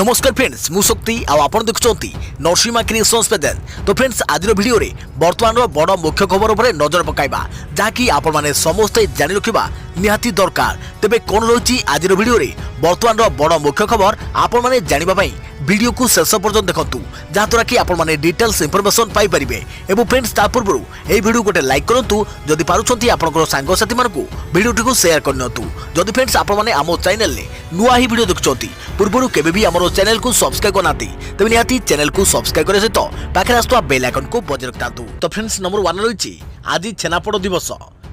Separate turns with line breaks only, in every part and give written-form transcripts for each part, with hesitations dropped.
नमस्कार फ्रेंड्स मु शक्ति आपण देखुंती नरसिंहा क्रिएशंस पेजेल। तो फ्रेंड्स आज वीडियो रे वर्तमान बड़ मुख्य खबर उपर नजर पकाइबा जहाँकि आपण माने समस्ते जानि रखिबा निहाती दरकार। तेबे कोन रही आज वीडियो रे वर्तमान बड़ मुख्य खबर आपण माने जानिबा पई वीडियो को शेष पर्यंत देखंतु जहाँद्वारा कि आपण माने डिटेल्स इंफॉर्मेशन पाई परिबे। एवं फ्रेंड्स ता पूर्व ए वीडियो गोटे लाइक करंतु जदि पारुछंती आपनकर सांग साथी मानकु वीडियो को शेयर करनतु। जदि फ्रेंड्स आपण माने आमो चैनल ले नुआ ही वीडियो देखुछंती पूर्व केबे भी हमरो चैनल को सब्सक्राइब करनाती तबे निहाती चैनल को सब्सक्राइब करे सहित पाखे आस्तुवा बेल आइकन को बजाय रखतांतु। तो फ्रेंड्स नंबर 1 रही आज छेनापोड़ दिवस।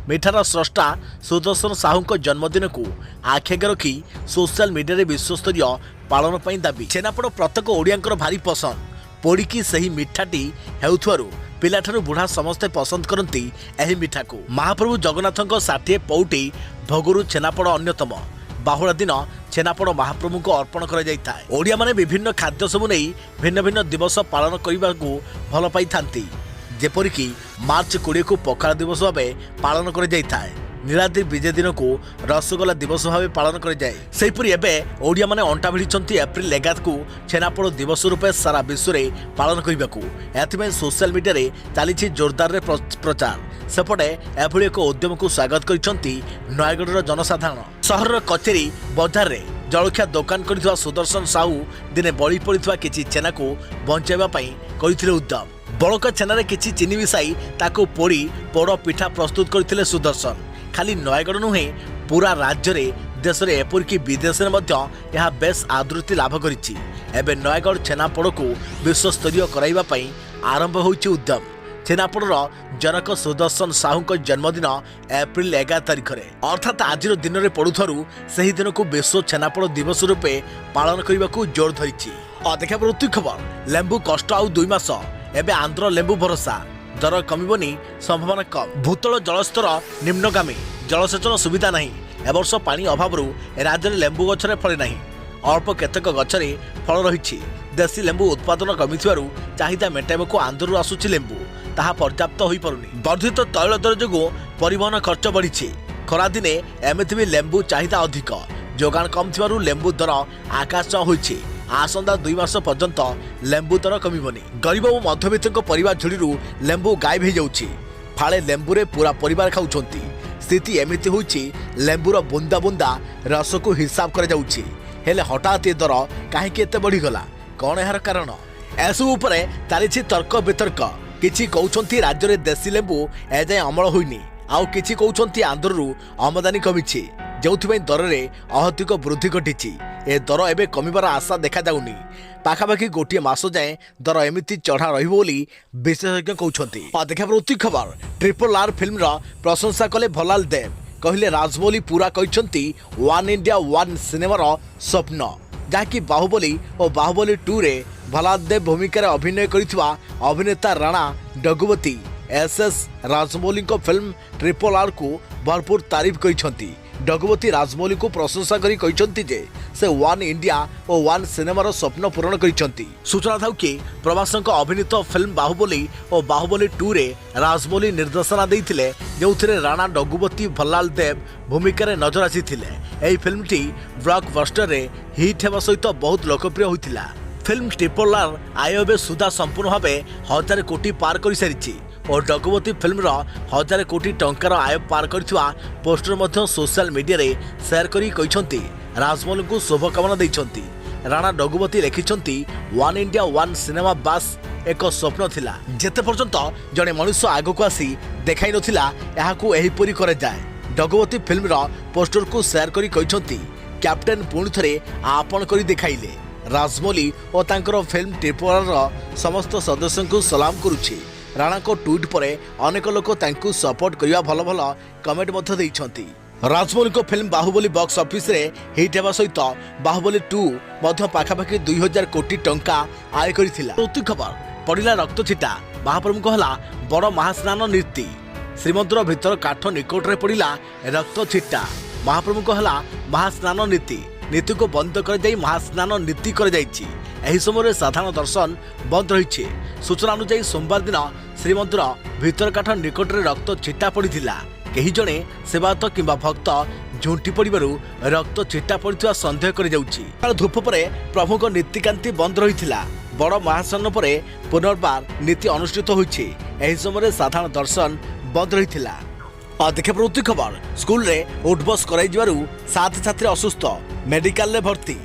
मिठार स्रष्टा सुदर्शन साहू जन्मदिन को आखिगे रखी सोशल मीडिया रे विश्वस्तरीय पालन पर दाबी। छेनापोड़ प्रत्येक ओडियांकर भारी पसंद पोड़िकी सही मिठाटी हेउथुवारु पिलाठारु बुढ़ा समस्ते पसंद करती एही मिठा को। महाप्रभु जगन्नाथଙ୍କ 60 पौटी भोगरु छेनापोड़ अन्यतम। बाहुड़ा दिन छेनापोड़ महाप्रभु को अर्पण कर जाइथाय। ओडिया माने विभिन्न खाद्य सबु नै भिन्न भिन्न दिवस पालन करने को भल पाई थांती। जेपरिकी मार्च 20 को पखाल दिवस भाव पालन कर जाइथाय। नीलाद्रि विजय दिन को रसगोला दिवस भाव पालन कर जाए। सेहिपरि एबे ओडिया माने अंटा भिड़िछंती एप्रिल 11 को छेनापोड़ दिवस रूपे सारा विश्व में पालन करने को। एथिमे सोशल मीडिया रे चली जोरदार प्रचार। सेपटे एभली एक उद्यम को स्वागत करिसंती नयगढ़ जनसाधारण। सहर कचेरी बजार रे जलखिया दुकान कर सुदर्शन साहू दिने बड़ी पड़ता किसी छेना को बचाइबा पई करिथिले उद्यम। बड़का छेनारे किसी चीनी मिसाई ताको पोड़ी पोड़ पिठा प्रस्तुत करथिले सुदर्शन। खाली नयगढ़ नुहे पूरा राज्य रे देश रे एपरिकी विदेश में यह बेस आदृति लाभ करिछि। एबे नयगढ़ छेनापोड़ को विश्वस्तरीय कराइबा पई आरंभ होइछि उद्यम। छेनापोड़ जनक सुदर्शन साहू जन्मदिन एप्रिल 11 तारिख रे अर्थात आज दिन में पड़ुथारू सही दिन को विश्व छेनापोड़ दिवस रूपे पालन करने को जोर धरिछि। देखा पड़ती खबर लेंबू कष्ट आउ 2 मास एबे आंध्र लेंबू भरोसा दर कमिबनी संभावना कम। भूतल जलस्तर निम्नगामी जलसेचन सुविधा नहीं। एवर्ष पानी अभाव राज्य में लेंबू गछरे फले नहीं। अल्प केतक गछरे फल रही। देशी लेंबू उत्पादन कमी चाहिदा मेटाइबा आंध्रु आसुची लेंबू ताहा पर्याप्त होई परुनी। वर्धित तैल दर जो परिवहन खर्च बढ़ी। खरा दिने एमिति भी लेंबू चाहिदा अधिक जोगान कम थिबारु लेंबू दर आकाश होइछि। आसंदा 2 मास पर्यंत लेंबू दर कमिबनी। गरीब और मध्यवित्त परिवार झुड़ी लेंबू गायब हो जाउछि। फाळे लेंबू रे पूरा परिवार खाउछंती। स्थिति एमिति होइछि लेंबूर बुंदा बुंदा रस को हिसाब कर जाउछि। हेले हठात ए दर काहेकि एते बढ़ी गला कोन एहार कारण एसबु उपरे चलिछि तर्क वितर्क। किछि कहउछंती राज्य रे देशी लेंबू एजाय अमल होइनी आउ किछि कहउछंती आंध्ररू आमदानी कमिछि जोथिबे दर रे अहतिक वृद्धि घटिछि। ए दर एबे कमिबार आशा देखा जाउनी। पाखापाखि गोटे मास जाए दर एमिति चढ़ा रहिबो बोली विशेषज्ञ कहउछंती। देखा प्रति खबर ट्रिपल आर फिल्म रा प्रशंसा कले भलाल देव। कहले राजमौली पूरा कहउछंती वन इंडिया वन सिनेमा रा स्वप्न जहाँकि बाहुबली और बाहुबली 2 रे भलाल देव भूमिका अभिनय करिथिबा अभिनेता राणा डगुवती एसएस राजमौली को फिल्म ट्रिपल आर को भरपूर तारीफ करिसंती। डगुवती राजमौली को प्रशंसा करी कहिसंती जे से वन इंडिया और वन सिनेमार स्वप्न पूरण करिसंती। सूचना थाउ कि प्रभासଙ୍କ अभिनीत फिल्म बाहुबली और बाहुबली 2 रे राजमौली निर्देशना देइथिले जोथिरे राणा डगुवती भलाल देव भूमिका रे नजर आसीथिले। एही फिल्मटी ब्लॉकबस्टर रे हिट हेबा सहित बहुत लोकप्रिय होइथिला। फिल्म ट्रिपल आर आय सुधा संपूर्ण भावे 1000 कोटी पार कर सारी और डगुवती फिल्म 1000 कोटी टंकार आय पार करथिबा पोस्टर मध्य सोशल मीडिया रे शेयर करी कहिसंती राजमौली को शुभकामना दैछंती। राणा डगुवती लिखिसंती वन इंडिया वन सिनेमा बास एक स्वप्न थिला जेते पर्यंत जने मनुष्य आगो को आसी देखाई नथिला एहाकू एहिपरि करे जाय। डगुवती फिल्म पोस्टर को शेयर करी कहिसंती कैप्टेन पुणी थरे आपण करी देखाइले। राजमौली और तांकर फिल्म ट्रिपल आर समस्त सदस्यों को सलाम करुछि। राणा को ट्वीट पर अनेक लोक तांकु सपोर्ट करिया भल भल कमेंट मध्य देइछंती। राजमौली को फिल्म बाहुबली बॉक्स ऑफिस रे हिट हेबा सहित बाहुबली 2 मध्य पाखापाखि 2000 कोटी टंका आय करिथिला। प्रति खबर पड़िला रक्त छिटा महाप्रभु कहला बड़ महास्नान नीति। श्रीमंदिर भीतर काठ निकट रे पड़िला रक्त छिटा महाप्रभु कहला महास्नान नीति। नीति को बंद कर जाई महास्नान नीति कर जाइछि। एही समय साधारण दर्शन बंद रही। सूचना अनुसार सोमवार दिन श्रीमंदिर भीतर काठ निकट रे रक्त छिटा पड़िथिला। केही जणे सेवायत किंबा भक्त ଝୁଣ୍ଟି ପଡ଼ିବାରୁ ରକ୍ତ ଛିଟା ପଡ଼ିଥିବା ସନ୍ଦେହ କରାଯାଉଛି। ଧୂପ ପରେ ପ୍ରଭୁଙ୍କ ନୀତିକାନ୍ତି ବନ୍ଦ ରହିଥିଲା। ବଡ଼ ମହାସ୍ନାନ ପରେ ପୁନର୍ବାର ନୀତି ଅନୁଷ୍ଠିତ ହୋଇଛି। ଏହି ସମୟରେ ସାଧାରଣ ଦର୍ଶନ ବନ୍ଦ ରହିଥିଲା। ଦେଖିବା ପ୍ରତି ଖବର ସ୍କୁଲରେ ଉଠବସ୍ କରାଇଯିବାରୁ 7 ଛାତ୍ରୀ ଅସୁସ୍ଥ, ମେଡିକାଲରେ ଭର୍ତ୍ତି।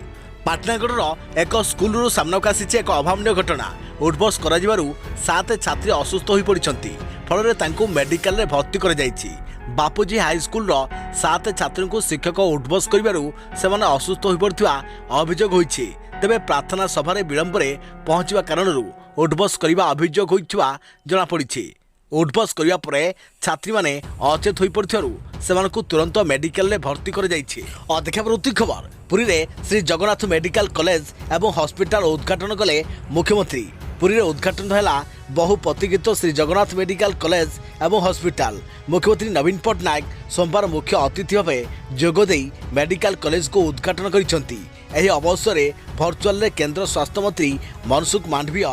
ପାଟନାଗଡ଼ର ଏକ ସ୍କୁଲରୁ ସାମ୍ନାକୁ ଆସିଛି ଏକ ଅଭାବନୀୟ ଘଟଣା। ଉଠବସ୍ କରାଯିବାରୁ 7 ଛାତ୍ରୀ ଅସୁସ୍ଥ ହୋଇପଡ଼ିଛନ୍ତି। ଫଳରେ ତାଙ୍କୁ ମେଡିକାଲରେ ଭର୍ତ୍ତି କରାଯାଇଛି। ବାପୁଜୀ ହାଇସ୍କୁଲର 7 ଛାତ୍ରୀଙ୍କୁ ଶିକ୍ଷକ ଉଠବସ୍ କରିବାରୁ ସେମାନେ ଅସୁସ୍ଥ ହୋଇପଡ଼ିଥିବା ଅଭିଯୋଗ ହୋଇଛି। ତେବେ ପ୍ରାର୍ଥନା ସଭାରେ ବିଳମ୍ବରେ ପହଞ୍ଚିବା କାରଣରୁ ଉଠବସ୍ କରିବା ଅଭିଯୋଗ ହୋଇଥିବା ଜଣାପଡ଼ିଛି। ଉଠବସ୍ କରିବା ପରେ ଛାତ୍ରୀମାନେ ଅଚେତ ହୋଇପଡ଼ିଥିବାରୁ ସେମାନଙ୍କୁ ତୁରନ୍ତ ମେଡିକାଲରେ ଭର୍ତ୍ତି କରାଯାଇଛି। ଦେଖିବା ବୃତ୍ତି ଖବର ପୁରୀରେ ଶ୍ରୀ ଜଗନ୍ନାଥ ମେଡିକାଲ କଲେଜ ଏବଂ ହସ୍ପିଟାଲ ଉଦ୍ଘାଟନ କଲେ ମୁଖ୍ୟମନ୍ତ୍ରୀ। ପୁରୀରେ ଉଦ୍ଘାଟନ ହେଲା ବହୁ ପ୍ରତୀକ୍ଷିତ ଶ୍ରୀ ଜଗନ୍ନାଥ ମେଡିକାଲ କଲେଜ ଏବଂ ହସ୍ପିଟାଲ। ମୁଖ୍ୟମନ୍ତ୍ରୀ ନବୀନ ପଟ୍ଟନାୟକ ସୋମବାର ମୁଖ୍ୟ ଅତିଥି ଭାବେ ଯୋଗଦେଇ ମେଡିକାଲ କଲେଜକୁ ଉଦ୍ଘାଟନ କରିଛନ୍ତି। ଏହି ଅବସରରେ ଭର୍ଚୁଆଲରେ କେନ୍ଦ୍ର ସ୍ୱାସ୍ଥ୍ୟମନ୍ତ୍ରୀ ମନସୁଖ ମାଣ୍ଡଭିୟ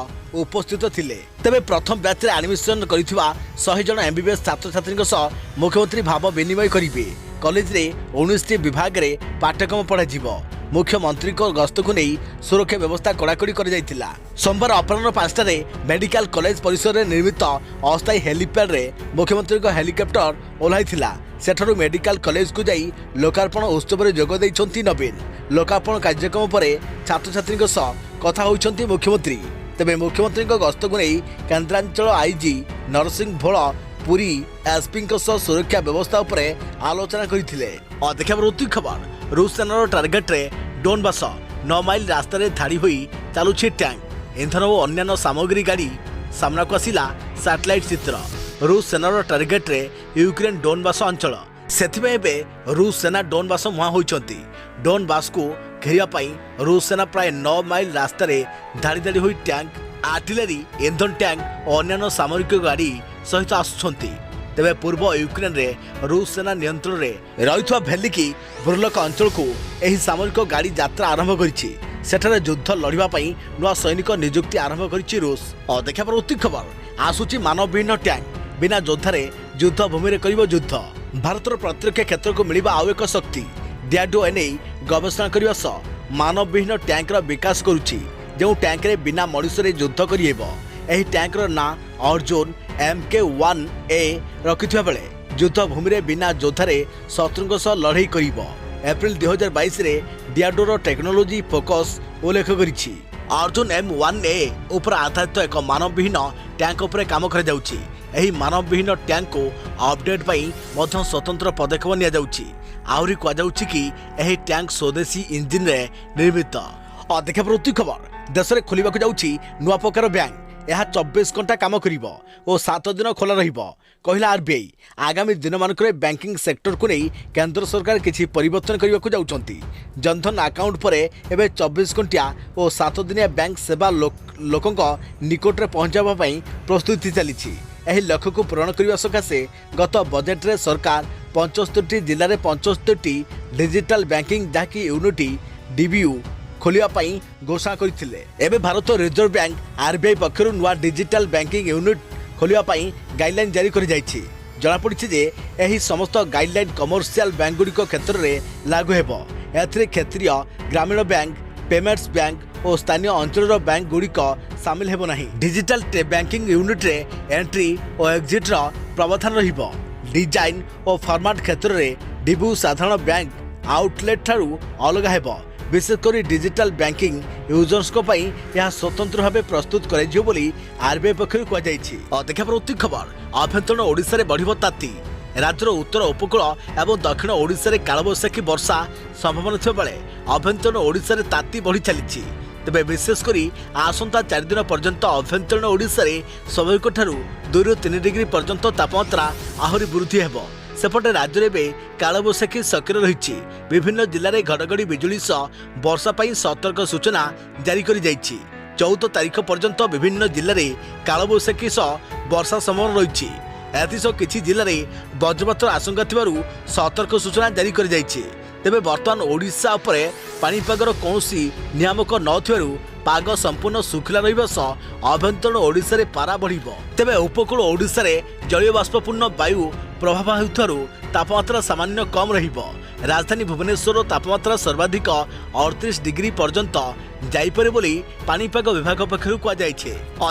ଉପସ୍ଥିତ ଥିଲେ। ତେବେ ପ୍ରଥମ ବ୍ୟାଚ୍ରେ ଆଡମିସନ କରିଥିବା 100 ଜଣ MBBS ଛାତ୍ରଛାତ୍ରୀଙ୍କ ସହ ମୁଖ୍ୟମନ୍ତ୍ରୀ ଭାବ ବିନିମୟ କରିବେ। କଲେଜରେ 19ଟି ବିଭାଗରେ ପାଠ୍ୟକ୍ରମ ପଢ଼ାଯିବ। ମୁଖ୍ୟମନ୍ତ୍ରୀଙ୍କ ଗସ୍ତକୁ ନେଇ ସୁରକ୍ଷା ବ୍ୟବସ୍ଥା କଡ଼ାକଡ଼ି କରାଯାଇଥିଲା। ସୋମବାର ଅପରାହ୍ନ 5ଟାରେ ମେଡିକାଲ କଲେଜ ପରିସରରେ ନିର୍ମିତ ଅସ୍ଥାୟୀ ହେଲିପ୍ୟାଡ୍ରେ ମୁଖ୍ୟମନ୍ତ୍ରୀଙ୍କ ହେଲିକପ୍ଟର ଓହ୍ଲାଇଥିଲା। ସେଠାରୁ ମେଡିକାଲ କଲେଜକୁ ଯାଇ ଲୋକାର୍ପଣ ଉତ୍ସବରେ ଯୋଗ ଦେଇଛନ୍ତି ନବୀନ। ଲୋକାର୍ପଣ କାର୍ଯ୍ୟକ୍ରମ ପରେ ଛାତ୍ରଛାତ୍ରୀଙ୍କ ସହ କଥା ହୋଇଛନ୍ତି ମୁଖ୍ୟମନ୍ତ୍ରୀ। ତେବେ ମୁଖ୍ୟମନ୍ତ୍ରୀଙ୍କ ଗସ୍ତକୁ ନେଇ କେନ୍ଦ୍ରାଞ୍ଚଳ IG ନରସିଂହ ଭୋଳ ପୁରୀ SPଙ୍କ ସହ ସୁରକ୍ଷା ବ୍ୟବସ୍ଥା ଉପରେ ଆଲୋଚନା କରିଥିଲେ। ଦେଖିବା ବୃତ୍ତି ଖବର ରୁଷ ସେନାର ଟାର୍ଗେଟରେ ଡୋନବାସ 9 ମାଇଲ ରାସ୍ତାରେ ଧାଡ଼ି ହୋଇ ଚାଲୁଛି ଟ୍ୟାଙ୍କ, ଇନ୍ଧନ ଓ ଅନ୍ୟାନ୍ୟ ସାମଗ୍ରୀ ଗାଡ଼ି। ସାମ୍ନାକୁ ଆସିଲା ସାଟେଲାଇଟ୍ ଚିତ୍ର। ରୁଷ ସେନାର ଟାର୍ଗେଟରେ ୟୁକ୍ରେନ ଡୋନବାସ ଅଞ୍ଚଳ। ସେଥିପାଇଁ ଏବେ ରୁଷ ସେନା ଡୋନବାସ ମୁହାଁ ହୋଇଛନ୍ତି। ଡୋନବାସକୁ ଘେରିବା ପାଇଁ ରୁଷ ସେନା ପ୍ରାୟ 9 ମାଇଲ ରାସ୍ତାରେ ଧାଡ଼ି ଧାଡ଼ି ହୋଇ ଟ୍ୟାଙ୍କ, ଆର୍ଟିଲେରୀ, ଇନ୍ଧନ ଟ୍ୟାଙ୍କ ଓ ଅନ୍ୟାନ୍ୟ ସାମରିକ ଗାଡ଼ି ସହିତ ଆସୁଛନ୍ତି। ତେବେ ପୂର୍ବ ୟୁକ୍ରେନରେ ରୁଷ ସେନା ନିୟନ୍ତ୍ରଣରେ ରହିଥିବା ଭେଲିକି ବୁର୍ଲକ ଅଞ୍ଚଳକୁ ଏହି ସାମରିକ ଗାଡ଼ି ଯାତ୍ରା ଆରମ୍ଭ କରିଛି। ସେଠାରେ ଯୁଦ୍ଧ ଲଢ଼ିବା ପାଇଁ ନୂଆ ସୈନିକ ନିଯୁକ୍ତି ଆରମ୍ଭ କରିଛି ରୁଷ। ଦେଖିବା ପ୍ରତି ଖବର ଆସୁଛି ମାନବବିହୀନ ଟ୍ୟାଙ୍କ, ବିନା ଯୋଦ୍ଧାରେ ଯୁଦ୍ଧ ଭୂମିରେ କରିବ ଯୁଦ୍ଧ। ଭାରତର ପ୍ରତିରକ୍ଷା କ୍ଷେତ୍ରକୁ ମିଳିବା ଆଉ ଏକ ଶକ୍ତି। ଡିଆର୍ଡିଓ ଏନେଇ ଗବେଷଣା କରିବା ସହ ମାନବବିହୀନ ଟ୍ୟାଙ୍କର ବିକାଶ କରୁଛି। ଯେଉଁ ଟ୍ୟାଙ୍କରେ ବିନା ମଣିଷରେ ଯୁଦ୍ଧ କରିହେବ। ଏହି ଟ୍ୟାଙ୍କର ନାଁ ଅର୍ଜୁନ MK1A ରଖିଥିବା ବେଳେ ଯୁଦ୍ଧ ଭୂମିରେ ବିନା ଯୋଦ୍ଧାରେ ଶତ୍ରୁଙ୍କ ସହ ଲଢ଼େଇ କରିବ। ଏପ୍ରିଲ 2022ରେ ଡିଆର୍ଡିଓର ଟେକ୍ନୋଲୋଜି ଫୋକସ୍ ଉଲ୍ଲେଖ କରିଛି। ଅର୍ଜୁନ M1A ଉପରେ ଆଧାରିତ ଏକ ମାନବବିହୀନ ଟ୍ୟାଙ୍କ ଉପରେ କାମ କରାଯାଉଛି। ଏହି ମାନବବିହୀନ ଟ୍ୟାଙ୍କକୁ ଅପଡେଟ୍ ପାଇଁ ମଧ୍ୟ ସ୍ୱତନ୍ତ୍ର ପଦକ୍ଷେପ ନିଆଯାଉଛି। ଆହୁରି କୁହାଯାଉଛି କି ଏହି ଟ୍ୟାଙ୍କ ସ୍ୱଦେଶୀ ଇଞ୍ଜିନରେ ନିର୍ମିତ। ଦେଖିବା ବୃତ୍ତି ଖବର ଦେଶରେ ଖୋଲିବାକୁ ଯାଉଛି ନୂଆ ପ୍ରକାର ବ୍ୟାଙ୍କ। ଏହା 24 ଘଣ୍ଟା କାମ କରିବ ଓ 7 ଦିନ ଖୋଲା ରହିବ କହିଲା RBI। ଆଗାମୀ ଦିନମାନଙ୍କରେ ବ୍ୟାଙ୍କିଂ ସେକ୍ଟରକୁ ନେଇ କେନ୍ଦ୍ର ସରକାର କିଛି ପରିବର୍ତ୍ତନ କରିବାକୁ ଯାଉଛନ୍ତି। ଜନଧନ ଆକାଉଣ୍ଟ ପରେ ଏବେ 24 ଘଣ୍ଟିଆ ଓ 7 ଦିନିଆ ବ୍ୟାଙ୍କ ସେବା ଲୋକଙ୍କ ନିକଟରେ ପହଞ୍ଚାଇବା ପାଇଁ ପ୍ରସ୍ତୁତି ଚାଲିଛି। ଏହି ଲକ୍ଷ୍ୟକୁ ପୂରଣ କରିବା ସକାଶେ ଗତ ବଜେଟରେ ସରକାର 75ଟି ଜିଲ୍ଲାରେ 75ଟି ଡିଜିଟାଲ ବ୍ୟାଙ୍କିଂ ଯାହାକି ୟୁନିଟି DBU ଖୋଲିବା ପାଇଁ ଘୋଷଣା କରିଥିଲେ। ଏବେ ଭାରତ ରିଜର୍ଭ ବ୍ୟାଙ୍କ RBI ପକ୍ଷରୁ ନୂଆ ଡିଜିଟାଲ ବ୍ୟାଙ୍କିଂ ୟୁନିଟ୍ ଖୋଲିବା ପାଇଁ ଗାଇଡଲାଇନ୍ ଜାରି କରାଯାଇଛି। ଜଣାପଡ଼ିଛି ଯେ ଏହି ସମସ୍ତ ଗାଇଡଲାଇନ୍ କମର୍ସିଆଲ ବ୍ୟାଙ୍କଗୁଡ଼ିକ କ୍ଷେତ୍ରରେ ଲାଗୁ ହେବ। ଏଥିରେ କ୍ଷେତ୍ରୀୟ, ଗ୍ରାମୀଣ ବ୍ୟାଙ୍କ, ପେମେଣ୍ଟସ୍ ବ୍ୟାଙ୍କ ଓ ସ୍ଥାନୀୟ ଅଞ୍ଚଳର ବ୍ୟାଙ୍କଗୁଡ଼ିକ ସାମିଲ ହେବ ନାହିଁ। ଡିଜିଟାଲ ବ୍ୟାଙ୍କିଂ ୟୁନିଟ୍ରେ ଏଣ୍ଟ୍ରି ଓ ଏକ୍ଜିଟ୍ର ପ୍ରାବଧାନ ରହିବ। ଡିଜାଇନ୍ ଓ ଫର୍ମାଟ୍ କ୍ଷେତ୍ରରେ DBU ସାଧାରଣ ବ୍ୟାଙ୍କ ଆଉଟଲେଟ୍ ଠାରୁ ଅଲଗା ହେବ। विशेष कर डिजिटल बैंकिंग यूजर्स यह स्वतंत्र भाव प्रस्तुत कर RBI पक्षर कहुई। खबर आभ्यंतरण ओडिशा रे बढ़िबो ताती। राज्यर उत्तर उपकूल और दक्षिण ओडिशा रे कालबैशाखी वर्षा संभावना थिबा बेले आभ्यंतरण ओडिशा रे ताती बढ़ी चली। तेबे विशेषकर आसंता 4 दिन पर्यंत आभ्यंतरण ओडिशा रे स्वाभाविक ठारू 2 ରୁ 3 डिग्री पर्यंत तापमात्रा आहरी वृद्धि हेबो। सेपटे राज्य में कालबैशाखी सक्रिय रही। विभिन्न जिले में घड़घड़ी बिजुली सह वर्षा पर सतर्क सूचना जारी कर 14 तारीख पर्यंत विभिन्न जिले में कालबैशाखी सह वर्षा संभावना रही। एसह किसी जिले में वज्रपात आशंका थिबारु सतर्क सूचना जारी कर तेबे वर्तमान ओडिशा उपरे पाणीपागर कौनसी नियामक नथिबारु पाग संपूर्ण सुखिला रहिबा सह आभ्यंतरण ओडिशा रे पारा बढ़िबो। तेबे उपकूल ओडिशा रे जलीय बाष्पपूर्ण वायु प्रभाव हेउथारु तापमात्रा सामान्य कम रहिबो। राजधानी भुवनेश्वर तापमात्रा सर्वाधिक 38 डिग्री पर्यंत जाइपरे बोली पाणीपाग विभाग पक्षर कहुई।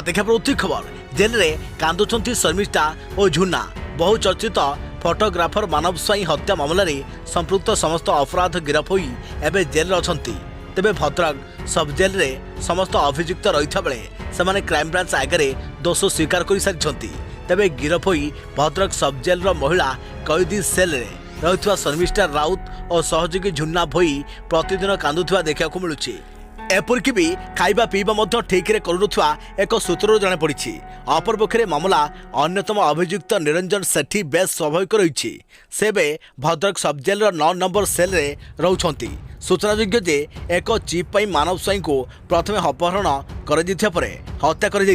देखा पड़ुची खबर जेल रे कांदुचंती शर्मिष्ठा और झुना। बहुचर्चित फोटोग्राफर मानव स्वाई हत्या मामला रे संपृक्त समस्त अपराध गिरफ होई एबे जेल अछंती। तेबे भद्रक सब जेल रे समस्त अभियुक्त रहिथा बेले सेमाने क्राइम ब्रांच आगे दोष स्वीकार कर सारी। तेबे गिरफ होई भद्रक सब जेल रो महिला कैदी सेल रे रहिथुवा शर्मिष्ठा राउत और सहयोगी झुन्ना भोई प्रतिदिन कांदुथुवा देखा मिलुछि। एपरिक भी खाइबा पीवा मध्य ठीक रे करुनथुवा एक सूत्रରୁ जଣା पड़िछि। अपरपक्षे मामला अन्यतम अभियुक्त निरंजन सेठी बेस स्वाभाविक रही से भद्रक सब जेल 9 नंबर सेल रे रहउछंती। सूचनायोग्य जे एक चिप पई मानव स्वाई को प्रथमे अपहरण कर हत्या कर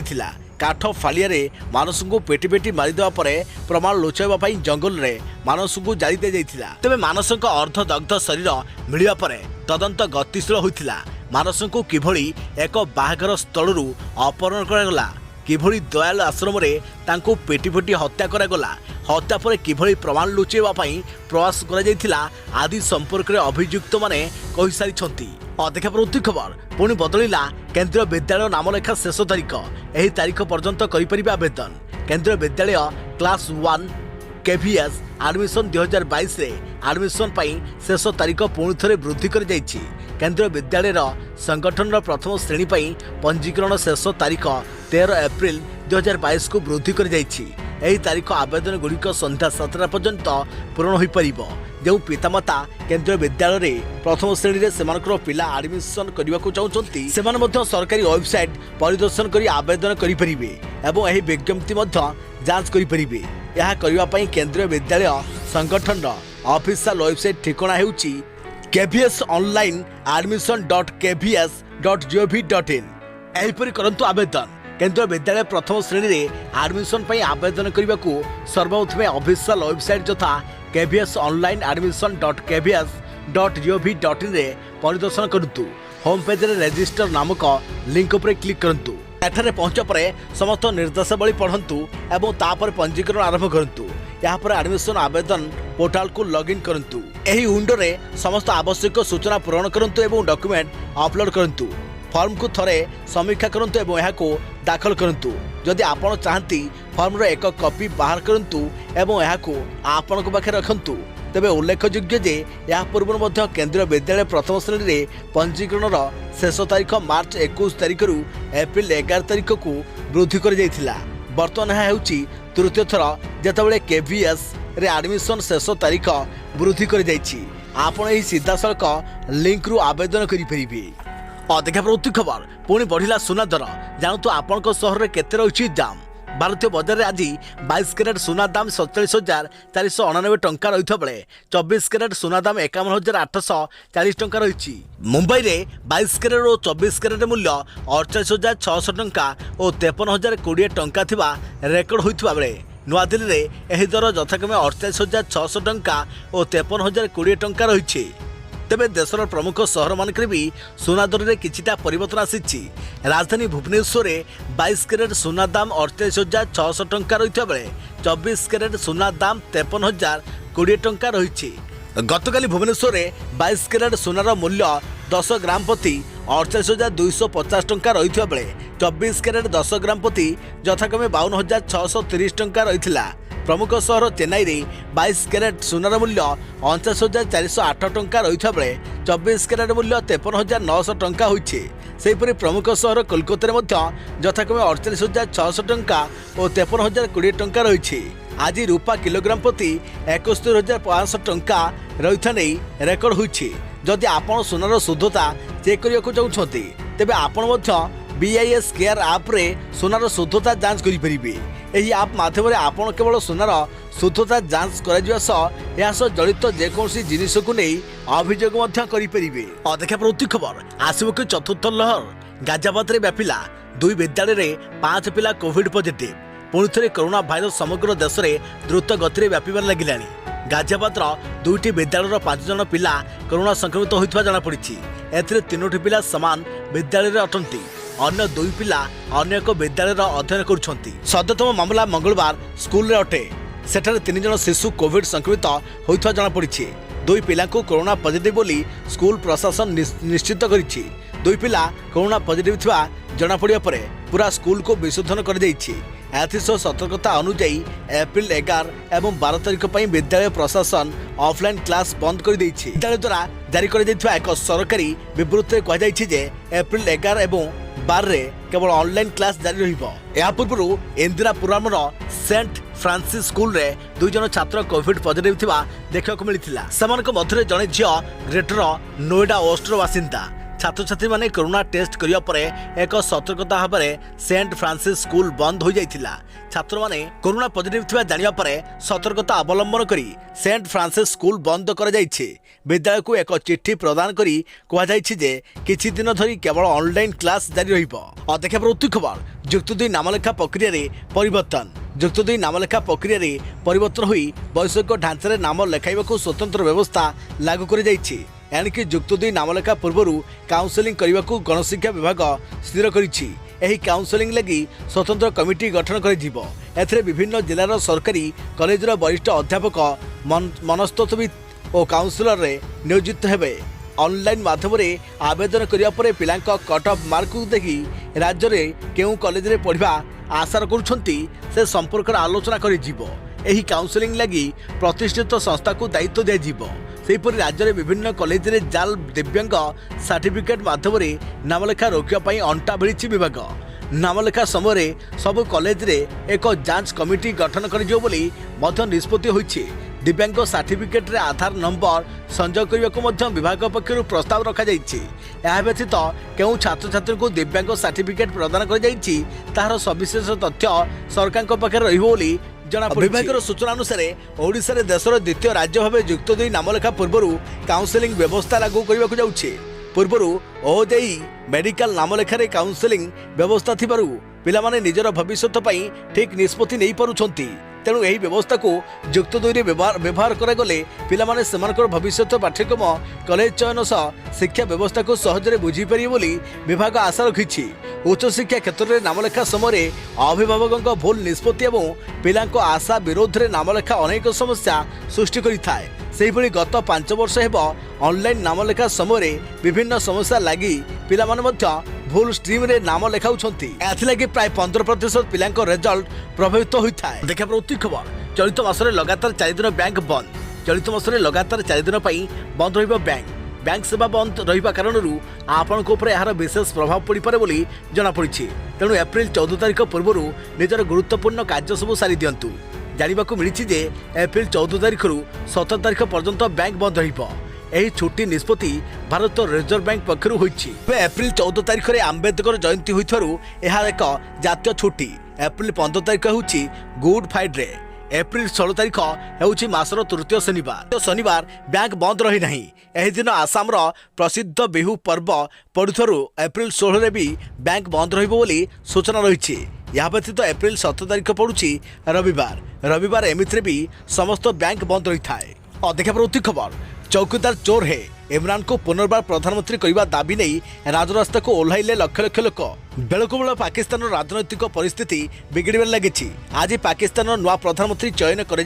काठ फालिया मानस को पेटी पेटी मारिदेवा पर प्रमाण लुचाइबा जंगल रे मानस को जारी दे जाइथिला। तेबे मानस अर्धदग्ध शरीर मिलिबा पर तदंत गतिशील होइथिला। मानस को किभଳି एक बाहागर स्थलरू अपहरण करागला, किभଳି दयाल आश्रम रे तांको पेटी पेटी हत्या करागला, हत्या पर किभଳି प्रमाण लुचाइबा प्रयास करा जाइथिला आदि संपर्क में अभियुक्त माने कहि सारिछंती। देखा पड़ुची खबर पुणी बदलिला केंद्रीय विद्यालय नामलेखा शेष तारीख। यही तारीख पर्यंत करिपरिबे आवेदन। केंद्रीय विद्यालय क्लास 1 केवीएस एडमिशन 2022 रे एडमिशन पाई शेष तारीख पुणी थे वृद्धि कर जाइछि। केंद्रीय विद्यालय संगठन प्रथम श्रेणी पाई पंजीकरण शेष तारीख 13 एप्रिल 2022 को वृद्धि कर जाइछि। यही तारीख आवेदन गुड़िक संध्या 7टा पर्यंत पूरण हो पारिबो। जो पितामाता केंद्रीय विद्यालय रे प्रथम श्रेणी रे सेमानकर पिला एडमिशन करने को चाहते सेमाने मध्य सरकारी वेबसाइट परिदर्शन करी आवेदन करि परिबे एवं एही विज्ञप्ति मध्य जांच करि परिबे। यह करबा पई केंद्रीय विद्यालय संगठन ऑफिशियल वेबसाइट ठिकाना हेउची kvsadmission.kvs.gov.in। एहीपरि करंतु आवेदन। केंद्रीय विद्यालय प्रथम श्रेणी रे एडमिशन पई आवेदन करने को सर्वप्रथमे ऑफिशियल वेबसाइट यथा kvsadmission.kvs.gov.in रे परिदर्शन करंतु। होम पेज रे रजिस्टर नामक लिंक पर क्लिक करंतु। एठारे पहुंचा पर समस्त निर्देशावली पढ़ंतु एवं तापर पंजीकरण आरंभ करंतु। यहाँ पर एडमिशन आवेदन पोर्टाल को लॉगिन करंतु। एही विंडो रे समस्त आवश्यक सूचना पूरण करंतु एवं डॉक्यूमेंट अपलोड करंतु। फॉर्म को थरे समीक्षा करंतु एवं यहाँ को दाखल करंतु। जदि आपण चाहती फॉर्म रो एक कॉपी बाहर करंतु एवं यहाँ को आपण को पाखे रखंतु। तेबे उल्लेखयोग्य जे या पूर्व मध्य केंद्रीय विद्यालय प्रथम श्रेणी रे पंजीकरण शेष तारीख मार्च 21 तारीख रु एप्रिल 11 तारीख को वृद्धि कर जाइथिला। वर्तमान यह हेउची तृतीय थर जेतेबेले केवीएस रे एडमिशन शेष तारीख वृद्धि कर जाइछि। आपण एही सीधा सड़क लिंक रु आवेदन करि परिबे। देखा पड़ुची खबर पुणी बढ़िला सुना दर। जानतु आपण सहर में केते रही दाम। भारतीय बजार में आज 22 कैरेट सुना दाम 47,499 टंका रही बेले 24 कैरेट सुना दाम 51,840 टंका रही। मुंबई में 22 कैरेट और 24 कैरेट मूल्य 48,600 टंका और 53,020 टंका थिबा रेकर्ड होइथिबा बेले नुआदिल्ली में यह दर यथाक्रमे 48,600 टंका और 53,020 टंका रही। तेबे देशर प्रमुख सहर मानक भी सुना दर में किछिटा परिवर्तन आसी। राजधानी भुवनेश्वर में 22 कैरेट सुना दाम 48,600 टंका रही बेले 24 कैरेट सुना दाम 53,020 टंका रही। गतकाली भुवनेश्वर में 22 कैरेट सुनार मूल्य 10 ग्राम प्रति 48,250 टंका रही बेले 24 कैरेट 10 ग्राम प्रति यथाक्रमे 52,630 टंका रही। प्रमुख सहर चेन्नई रे 22 कैरेट सुनार मूल्य 49,408 टंका रही बेले 24 कैरेट मूल्य 53,900 टंका होइछे। सेहीपरि प्रमुख सहर कोलकाता यथाक्रमे 48,600 टंका और 53,020 टंका रही। आज रूपा किलोग्राम प्रति 71,500 टंका रही नहीं रेकर्ड होइछे। जदि आपण सुनार शुद्धता चेक करने को चाहते तेबे आपण BIS केयर आप रे सुनार शुद्धता जांच करि परिबे। एही आप माध्यम आपण केवल सुनार शुद्धता जांच करा सह जड़ित जेकोसी जिनिस को नहीं अभियोग करि परिबे। देखा पड़ुची खबर आसब कि चतुर्थ लहर गाजियाबाद रे व्यापिला 2 विद्यालय रे 5 पिला कोविड पॉजिटिव। पुणी थे कोरोना भाइरस समग्र देश में द्रुत गति व्यापार लगिला। गाजियाबाद 2टी विद्यालय 5 जन पिला कोरोना संक्रमित होता जमापड़ी। एथिरे 3टी पिला समान विद्यालय अटंती। अन्य 2 पिला अन्य एक विद्यालय अध्ययन करुछंती। सद्यतम मामला मंगलवार स्कूल रे अटे। सेठारे 3 जन शिशु कोविड संक्रमित होता जमापड़ी। दुई पिला को कोरोना पॉजिटिव बोली स्कूल प्रशासन निश्चित करिछि। दुई पिला कोरोना पॉजिटिव थिबा जणा पड़िया परे पूरा स्कूल को विशोधन कर दैछि। एथिसो सतर्कता अनुଯାयी एप्रिल 11 एवं 12 तारिख पर विद्यालय प्रशासन ऑफलाइन क्लास बंद कर दैछि। विद्यालय द्वारा जारी कर दैथिबा एक सरकारी विवृत्ति कह जायछि जे एप्रिल 11 एवं 12 रे केवल ऑनलाइन क्लास जारी रहिबो। या पूर्व इंदिरापुरमर सेंट फ्रांसिस स्कूल रे 2 जन छात्र कोविड पॉजिटिव थिबा देखा मिलथिला। समानक मध्य जने झियो ग्रेटर नोएडा ओस्टर बासिंदा। छात्र छात्री माने कोरोना टेस्ट करिया परे एक सतर्कता भाबरे सेंट फ्रांसिस स्कूल बंद हो जाइथिला। छात्र माने कोरोना पॉजिटिव थिबा जानिया परे सतर्कता अवलंबन करी सेंट फ्रांसिस स्कूल बंद कर जाइछि। विद्यालय को एक चिट्ठी प्रदान करी कहा जाइछि जे किछि दिन धरी केवल ऑनलाइन क्लास जारी रहिबो। और देखा प्रति खबर जुक्त 2 नामलेखा प्रक्रिया रे परिवर्तन। जुक्त 2 नामलेखा प्रक्रिया रे परिवर्तन होई वैषयिक ढांचा रे नाम लेखाइबाकू स्वतंत्र व्यवस्था लागू कर जाइछि। यानी जुक्त 2 नामलेखा पूर्व काउंसेलिंग करने को गणशिक्षा विभाग स्थिर करिछि। एही काउंसेलिंग लगी स्वतंत्र कमिटी गठन कर एथिरे विभिन्न जिलार सरकारी कॉलेजर वरिष्ठ अध्यापक मनस्तत्वविद और काउंसिलर रे नियोजित हेबे। ऑनलाइन माध्यम रे आवेदन करिया परे पिलांक कट ऑफ मार्क को देखि राज्य रे केउ कॉलेज रे पढ़िबा आशा करुछंती से संपर्क आलोचना करि जिवो। एही काउंसेलिंग लगी प्रतिष्ठित संस्था को दायित्व दिया जिवो। सेहीपरि राज्य में विभिन्न कॉलेज रे जाल दिव्यांग सर्टिफिकेट माध्यम रे नामलेखा रोकिया पई अंटा भिड़ी विभाग। नामलेखा समय सब कॉलेज रे एक जांच कमिटी गठन कर बोली मध्य निष्पत्ति होइछि। दिव्यांग सर्टिफिकेट रे आधार नंबर संजय करने को विभाग पक्षर प्रस्ताव रखा जाइछि। यह व्यतीत केउ छात्र छात्री को दिव्यांग सर्टिफिकेट प्रदान कर जाइछि ताहार सविशेष तथ्य सरकार पाखे रहिबो बोली विभाग सूचना अनुसार ओडिशा रे देशर द्वितीय राज्य भाव जुक्त 2 नामलेखा पूर्व काउंसेलिंग व्यवस्था लागू करने जाउछि। पूर्व ओजेई मेडिकल नामलेखा रे काउंसेलिंग व्यवस्था थिबारु पिला माने निजर भविष्यत पई ठीक निष्पत्ति नै पारुछंती। तेणु यही व्यवस्था को जुक्त 2 रे व्यवहार करा गले पिला माने सेमानकर भविष्यत पाठ्यक्रम कॉलेज चयन सह शिक्षा व्यवस्था को सहजरे बुझी पारि बोली विभाग आशा रखिछि। उच्च शिक्षा क्षेत्र में नामलेखा समय अभिभावकों भूल निष्पत्ति एवं पिलांको आशा विरोध में नामलेखा अनेक समस्या सृष्टि करिथाय। सेहिभଳି गत 5 वर्ष हेब ऑनलाइन नामलेखा समय विभिन्न समस्या लगी पिला माने मध्य भूल स्ट्रीम रे नाम लेखाउछंती। एथिलागि प्राय 15% पिलांको रिजल्ट प्रभावित होइथाय। देखा प्रति खबर चलित मासरे लगातार 4 दिन बैंक बंद। चलित मासरे लगातार 4 दिन पई बंद रहिबो बैंक सेवा बंद रहिबा कारणरू आपनको ऊपर यार विशेष प्रभाव पड़ी पारे बोली जना पड़िछि। तेणु एप्रिल 14 तारिख पूर्व निजर गुरुत्वपूर्ण कार्य सब सारी दियंतु। जानिबाकू मिलिछि जे एप्रिल 14 तारिख रु 17 तारिख पर्यंत बैंक बंद रहिबो। एही छुट्टी निष्पत्ति भारत रिजर्व बैंक पक्षरु होइछि। एप्रिल 14 तारिख रे आंबेडकर जयंती होइथारु एहा एक जातीय छुट्टी। एप्रिल 15 तारिख होउछि गुड फ्राइडे। एप्रिल 16 तारिख होउछि मासर तृतीय शनिवार बैंक बंद रही नहीं। एही दिन आसाम रो प्रसिद्ध बिहू पर्व पड़ुथारु एप्रिल 16 रे भी बैंक बंद रहिबो बोली सूचना रहिछि। या व्यतीत एप्रिल 17 तारिख पड़ुछि रविवार एमित्रे भी समस्त बैंक बंद रही थाए। और देखा प्रति खबर चौकीदार चोर है इमरान को पुनर्बार प्रधानमंत्री करने दाबी नहीं राजरास्ता को ओह्लैले लक्ष लक्ष लोक। बेलकु बेल पाकिस्तान राजनैतिक परिस्थिति बिगड़े लगी। आज पाकिस्तान नुआ प्रधानमंत्री चयन कर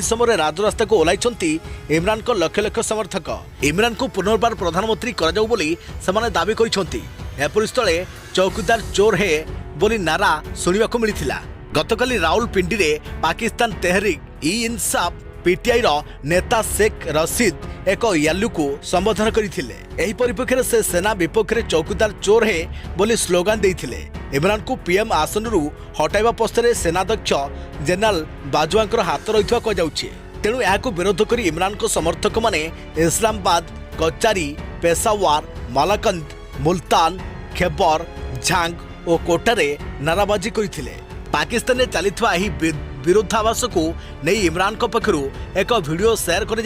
समय राजरास्ता को ओह्लैंती इमरान को लक्ष लक्ष समर्थक। इमरान को पुनर्बार प्रधानमंत्री कर दाबी कर चौकीदार चोर है बोली नारा शुणा मिलता। गतकाली रावलपिंडी रे पाकिस्तान तेहरिक इ इंसाफ पीटीआई रो नेता शेख रशीद एक यालू को संबोधन करथिले। एही परिप्रेक्षी से सेना विपक्ष में चौकीदार चोर है बोली स्लोगान देथिले। इमरान को पीएम आसन रु हटाइबा पक्षरे सेनाध्यक्ष जनरल बाजवांकर हाथ रहिथवा कह जाउछि। तेणु याको विरोध करी इमरान को समर्थक माने इस्लामाबाद, कचारी, पेशावर, मालाकंद, मुल्तान, खैबर, झांग और कोटारे नाराबाजी करथिले। पाकिस्तान में चलता विरोधाभास को नहीं इमरान पक्षर एक वीडियो शेयर कर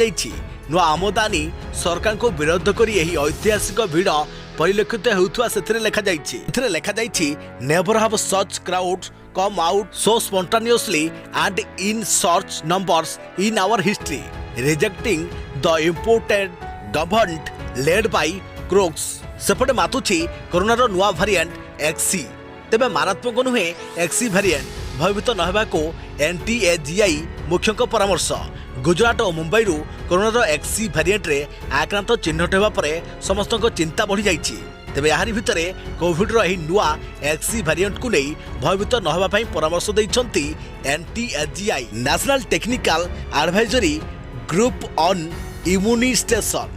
नुआ आमदानी सरकार को विरोध कर ऐतिहासिक भिड़ परिलक्षित होता से लिखा never have such crowd come out so spontaneously and in सर्च numbers in our history rejecting the imported government led by crooks. सेपटे मातुछि कोरोनार नुआ भारिएंट एक्सी। तेबे मारात्मक नुहे एक्सी भारिएंट भयभीत न होगा एनटीएजीआई मुख्य परामर्श। गुजरात और मुंबई कोरोनार एक्सी भारिएंट रे आक्रांत चिन्हट होगा पर समस्त चिंता बढ़ी जाइए। तेबे यारी भितर कोविड रही नुआ एक्सी भारिएंट को नहीं भयभीत न होगा परामर्श देइछंती NTHGI national technical advisory group on immunisation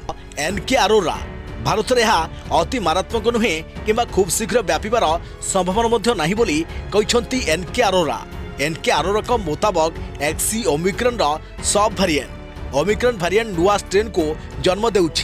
NK Arora. Bharat में यह अति मारात्मक नुहे कि खूब शीघ्र व्यापार संभावना मध्य नहीं बोली कहते NK अरोरा। NK अरोरा मुताबक एक्सी ओमिक्रॉन सब भारिएंट ओमिक्रॉन भारिएंट नुआ स्ट्रेन को जन्म देउछि।